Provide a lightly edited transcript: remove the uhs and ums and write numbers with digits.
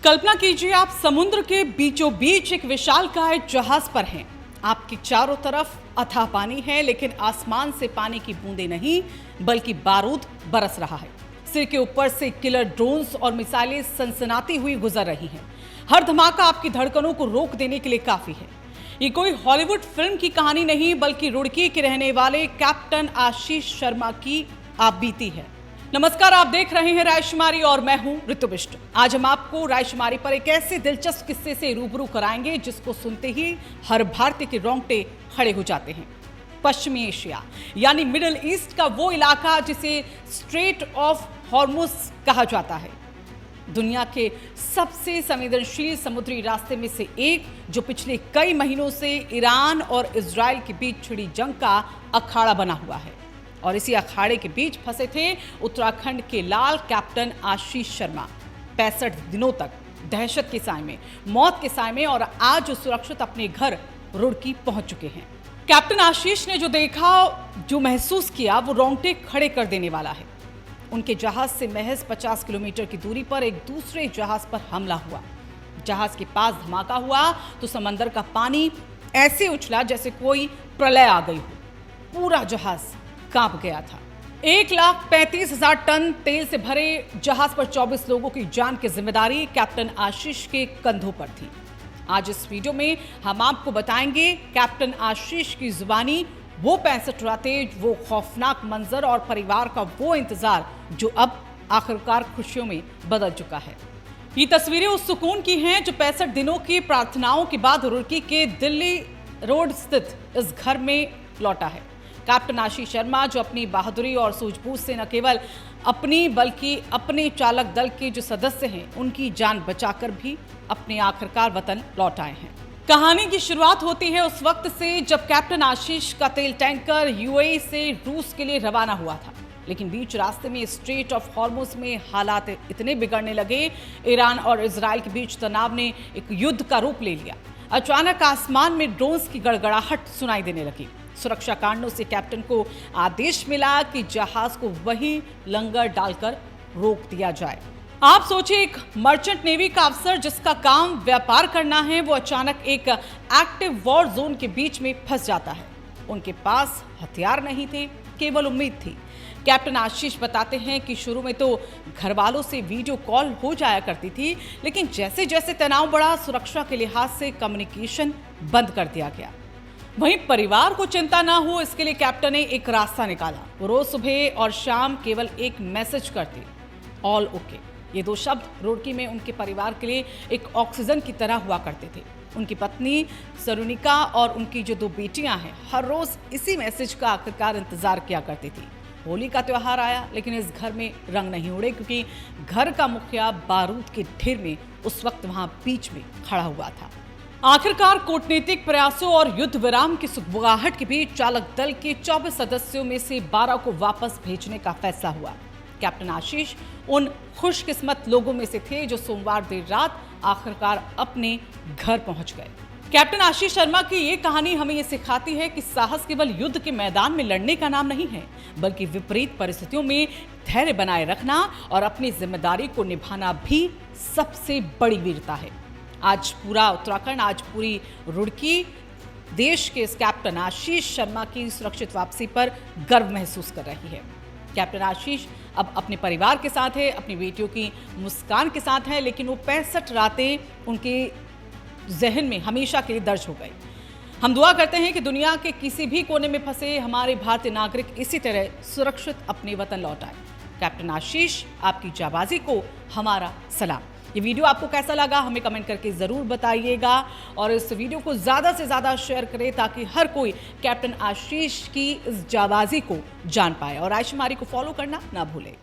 कल्पना कीजिए आप समुद्र के बीचों बीच एक विशालकाय जहाज पर हैं। आपके चारों तरफ अथाह पानी है, लेकिन आसमान से पानी की बूंदें नहीं बल्कि बारूद बरस रहा है। सिर के ऊपर से किलर ड्रोन्स और मिसाइलें सनसनाती हुई गुजर रही हैं। हर धमाका आपकी धड़कनों को रोक देने के लिए काफी है। ये कोई हॉलीवुड फिल्म की कहानी नहीं बल्कि रुड़की के रहने वाले कैप्टन आशीष शर्मा की आपबीती है। नमस्कार, आप देख रहे हैं रायशुमारी और मैं हूं ऋतु बिष्ट। आज हम आपको रायशुमारी पर एक ऐसे दिलचस्प किस्से से रूबरू कराएंगे जिसको सुनते ही हर भारतीय के रोंगटे खड़े हो जाते हैं। पश्चिमी एशिया यानी मिडिल ईस्ट का वो इलाका जिसे स्ट्रेट ऑफ हॉर्मुज कहा जाता है, दुनिया के सबसे संवेदनशील समुद्री रास्ते में से एक, जो पिछले कई महीनों से ईरान और इजराइल के बीच छिड़ी जंग का अखाड़ा बना हुआ है। और इसी अखाड़े के बीच फंसे थे उत्तराखंड के लाल कैप्टन आशीष शर्मा। 65 दिनों तक दहशत के साए में, मौत के साए में, और आज सुरक्षित अपने घर रुड़की पहुंच चुके हैं। कैप्टन आशीष ने जो देखा, जो महसूस किया, वो रोंगटे खड़े कर देने वाला है। उनके जहाज से महज 50 किलोमीटर की दूरी पर एक दूसरे जहाज पर हमला हुआ। जहाज के पास धमाका हुआ तो समंदर का पानी ऐसे उछला जैसे कोई प्रलय आ गई हो। पूरा जहाज कांप गया था। 1,35,000 टन तेल से भरे जहाज पर 24 लोगों की जान की जिम्मेदारी कैप्टन आशीष के कंधों पर थी। आज इस वीडियो में हम आपको बताएंगे कैप्टन आशीष की जुबानी, वो 65 रातें, वो खौफनाक मंजर और परिवार का वो इंतजार जो अब आखिरकार खुशियों में बदल चुका है। ये तस्वीरें उस सुकून की हैं जो 65 दिनों की प्रार्थनाओं के बाद रुड़की के दिल्ली रोड स्थित इस घर में लौटा है। कैप्टन आशीष शर्मा जो अपनी बहादुरी और सूझबूझ से न केवल अपनी बल्कि अपने चालक दल के जो सदस्य हैं उनकी जान बचाकर भी अपने आखिरकार वतन लौट आए हैं। कहानी की शुरुआत होती है उस वक्त से जब कैप्टन आशीष का तेल टैंकर यूएई से रूस के लिए रवाना हुआ था, लेकिन बीच रास्ते में स्ट्रेट ऑफ हॉर्मुज में हालात इतने बिगड़ने लगे, ईरान और इजराइल के बीच तनाव ने एक युद्ध का रूप ले लिया। अचानक आसमान में ड्रोन्स की गड़गड़ाहट सुनाई देने लगी। सुरक्षा कारणों से कैप्टन को आदेश मिला कि जहाज को वहीं लंगर डालकर रोक दिया जाए। आप सोचिए, एक मर्चेंट नेवी का अफसर जिसका काम व्यापार करना है, वो अचानक एक एक्टिव वॉर जोन के बीच में फंस जाता है। उनके पास हथियार नहीं थे, केवल उम्मीद थी। कैप्टन आशीष बताते हैं कि शुरू में तो घर वालों से वीडियो कॉल हो जाया करती थी, लेकिन जैसे जैसे तनाव बढ़ा, सुरक्षा के लिहाज से कम्युनिकेशन बंद कर दिया गया। वहीं परिवार को चिंता ना हो, इसके लिए कैप्टन ने एक रास्ता निकाला। वो रोज सुबह और शाम केवल एक मैसेज करते, ऑल ओके। ये दो शब्द रुड़की में उनके परिवार के लिए एक ऑक्सीजन की तरह हुआ करते थे। उनकी पत्नी सरुनिका और उनकी जो 2 बेटियां हैं, हर रोज इसी मैसेज का आखिरकार इंतजार किया करती थी। होली का त्योहार आया, लेकिन इस घर में रंग नहीं उड़े, क्योंकि घर का मुखिया बारूद के ढेर में उस वक्त वहां बीच में खड़ा हुआ था। आखिरकार कूटनीतिक प्रयासों और युद्ध विराम की सुगबुगाहट के बीच चालक दल के 24 सदस्यों में से 12 को वापस भेजने का फैसला हुआ। कैप्टन आशीष उन खुशकिस्मत लोगों में से थे जो सोमवार देर रात आखिरकार अपने घर पहुंच गए। कैप्टन आशीष शर्मा की ये कहानी हमें ये सिखाती है कि साहस केवल युद्ध के मैदान में लड़ने का नाम नहीं है, बल्कि विपरीत परिस्थितियों में धैर्य बनाए रखना और अपनी जिम्मेदारी को निभाना भी सबसे बड़ी वीरता है। आज पूरा उत्तराखंड, आज पूरी रुड़की देश के इस कैप्टन आशीष शर्मा की सुरक्षित वापसी पर गर्व महसूस कर रही है। कैप्टन आशीष अब अपने परिवार के साथ है, अपनी बेटियों की मुस्कान के साथ है, लेकिन वो 65 रातें उनके जहन में हमेशा के लिए दर्ज हो गई। हम दुआ करते हैं कि दुनिया के किसी भी कोने में फंसे हमारे भारतीय नागरिक इसी तरह सुरक्षित अपने वतन लौट आए। कैप्टन आशीष, आपकी जाबाजी को हमारा सलाम। ये वीडियो आपको कैसा लगा हमें कमेंट करके ज़रूर बताइएगा, और इस वीडियो को ज़्यादा से ज़्यादा शेयर करें ताकि हर कोई कैप्टन आशीष की इस जाबाजी को जान पाए। और रायशुमारी को फॉलो करना ना भूलें।